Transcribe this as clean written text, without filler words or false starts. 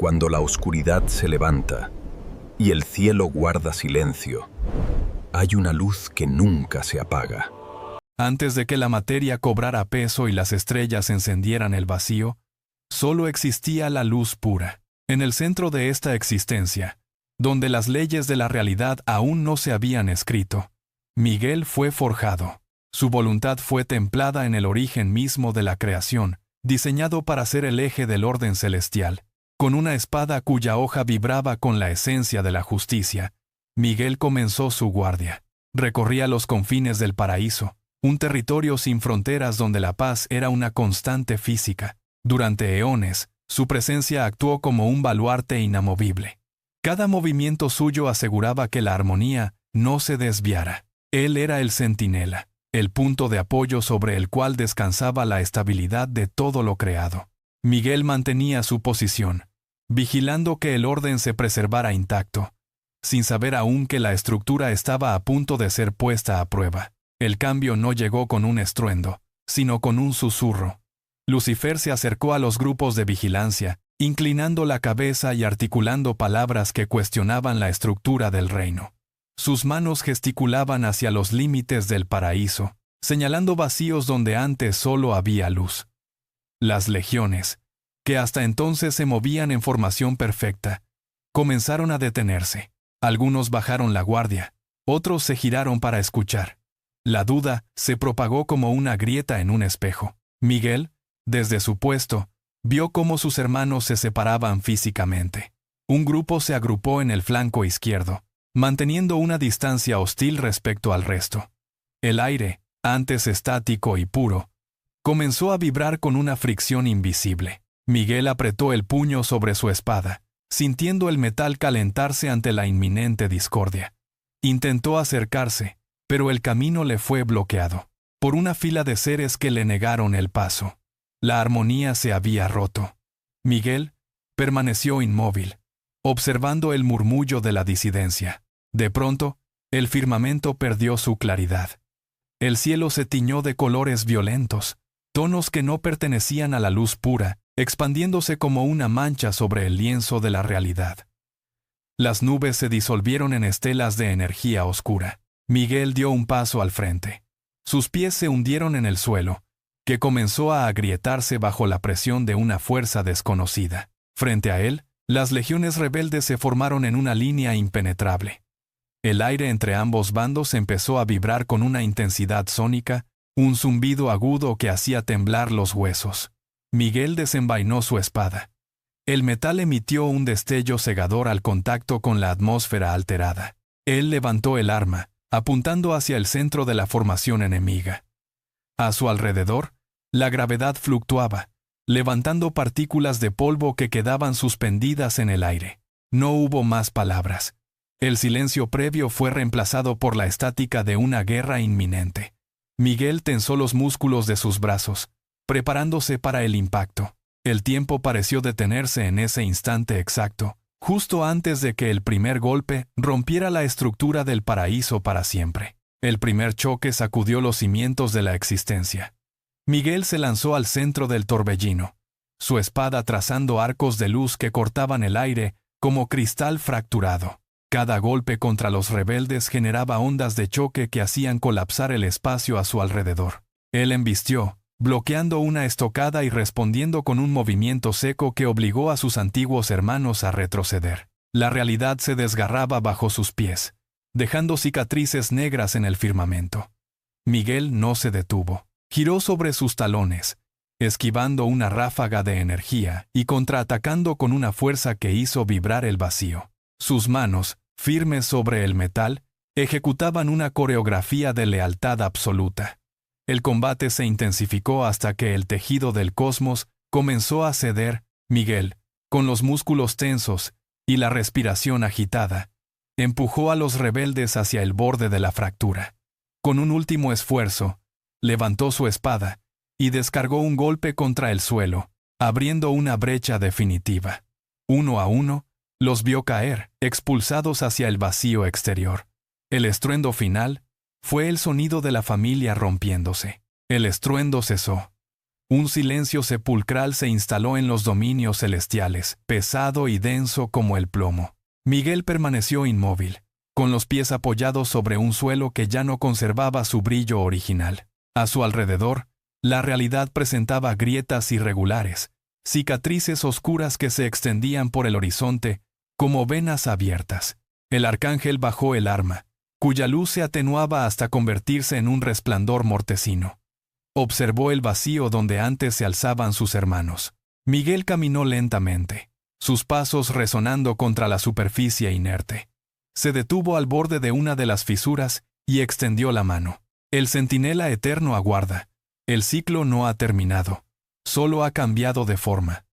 Cuando la oscuridad se levanta y el cielo guarda silencio, hay una luz que nunca se apaga. Antes de que la materia cobrara peso y las estrellas encendieran el vacío, solo existía la luz pura. En el centro de esta existencia, donde las leyes de la realidad aún no se habían escrito, Miguel fue forjado. Su voluntad fue templada en el origen mismo de la creación, diseñado para ser el eje del orden celestial. Con una espada cuya hoja vibraba con la esencia de la justicia, Miguel comenzó su guardia. Recorría los confines del paraíso, un territorio sin fronteras donde la paz era una constante física. Durante eones, su presencia actuó como un baluarte inamovible. Cada movimiento suyo aseguraba que la armonía no se desviara. Él era el centinela, el punto de apoyo sobre el cual descansaba la estabilidad de todo lo creado. Miguel mantenía su posición, vigilando que el orden se preservara intacto, sin saber aún que la estructura estaba a punto de ser puesta a prueba. El cambio no llegó con un estruendo, sino con un susurro. Lucifer se acercó a los grupos de vigilancia, inclinando la cabeza y articulando palabras que cuestionaban la estructura del reino. Sus manos gesticulaban hacia los límites del paraíso, señalando vacíos donde antes solo había luz. Las legiones, que hasta entonces se movían en formación perfecta, comenzaron a detenerse. Algunos bajaron la guardia, otros se giraron para escuchar. La duda se propagó como una grieta en un espejo. Miguel, desde su puesto, vio cómo sus hermanos se separaban físicamente. Un grupo se agrupó en el flanco izquierdo, manteniendo una distancia hostil respecto al resto. El aire, antes estático y puro, comenzó a vibrar con una fricción invisible. Miguel apretó el puño sobre su espada, sintiendo el metal calentarse ante la inminente discordia. Intentó acercarse, pero el camino le fue bloqueado por una fila de seres que le negaron el paso. La armonía se había roto. Miguel permaneció inmóvil, observando el murmullo de la disidencia. De pronto, el firmamento perdió su claridad. El cielo se tiñó de colores violentos, tonos que no pertenecían a la luz pura, expandiéndose como una mancha sobre el lienzo de la realidad. Las nubes se disolvieron en estelas de energía oscura. Miguel dio un paso al frente. Sus pies se hundieron en el suelo, que comenzó a agrietarse bajo la presión de una fuerza desconocida. Frente a él, las legiones rebeldes se formaron en una línea impenetrable. El aire entre ambos bandos empezó a vibrar con una intensidad sónica, un zumbido agudo que hacía temblar los huesos. Miguel desenvainó su espada. El metal emitió un destello cegador al contacto con la atmósfera alterada. Él levantó el arma, apuntando hacia el centro de la formación enemiga. A su alrededor, la gravedad fluctuaba, levantando partículas de polvo que quedaban suspendidas en el aire. No hubo más palabras. El silencio previo fue reemplazado por la estática de una guerra inminente. Miguel tensó los músculos de sus brazos, preparándose para el impacto. El tiempo pareció detenerse en ese instante exacto, justo antes de que el primer golpe rompiera la estructura del paraíso para siempre. El primer choque sacudió los cimientos de la existencia. Miguel se lanzó al centro del torbellino, su espada trazando arcos de luz que cortaban el aire como cristal fracturado. Cada golpe contra los rebeldes generaba ondas de choque que hacían colapsar el espacio a su alrededor. Él embistió, bloqueando una estocada y respondiendo con un movimiento seco que obligó a sus antiguos hermanos a retroceder. La realidad se desgarraba bajo sus pies, dejando cicatrices negras en el firmamento. Miguel no se detuvo. Giró sobre sus talones, esquivando una ráfaga de energía y contraatacando con una fuerza que hizo vibrar el vacío. Sus manos, firmes sobre el metal, ejecutaban una coreografía de lealtad absoluta. El combate se intensificó hasta que el tejido del cosmos comenzó a ceder. Miguel, con los músculos tensos y la respiración agitada, empujó a los rebeldes hacia el borde de la fractura. Con un último esfuerzo, levantó su espada y descargó un golpe contra el suelo, abriendo una brecha definitiva. Uno a uno, los vio caer, expulsados hacia el vacío exterior. El estruendo final fue el sonido de la familia rompiéndose. El estruendo cesó. Un silencio sepulcral se instaló en los dominios celestiales, pesado y denso como el plomo. Miguel permaneció inmóvil, con los pies apoyados sobre un suelo que ya no conservaba su brillo original. A su alrededor, la realidad presentaba grietas irregulares, cicatrices oscuras que se extendían por el horizonte como venas abiertas. El arcángel bajó el arma, cuya luz se atenuaba hasta convertirse en un resplandor mortecino. Observó el vacío donde antes se alzaban sus hermanos. Miguel caminó lentamente, sus pasos resonando contra la superficie inerte. Se detuvo al borde de una de las fisuras y extendió la mano. El centinela eterno aguarda. El ciclo no ha terminado, solo ha cambiado de forma.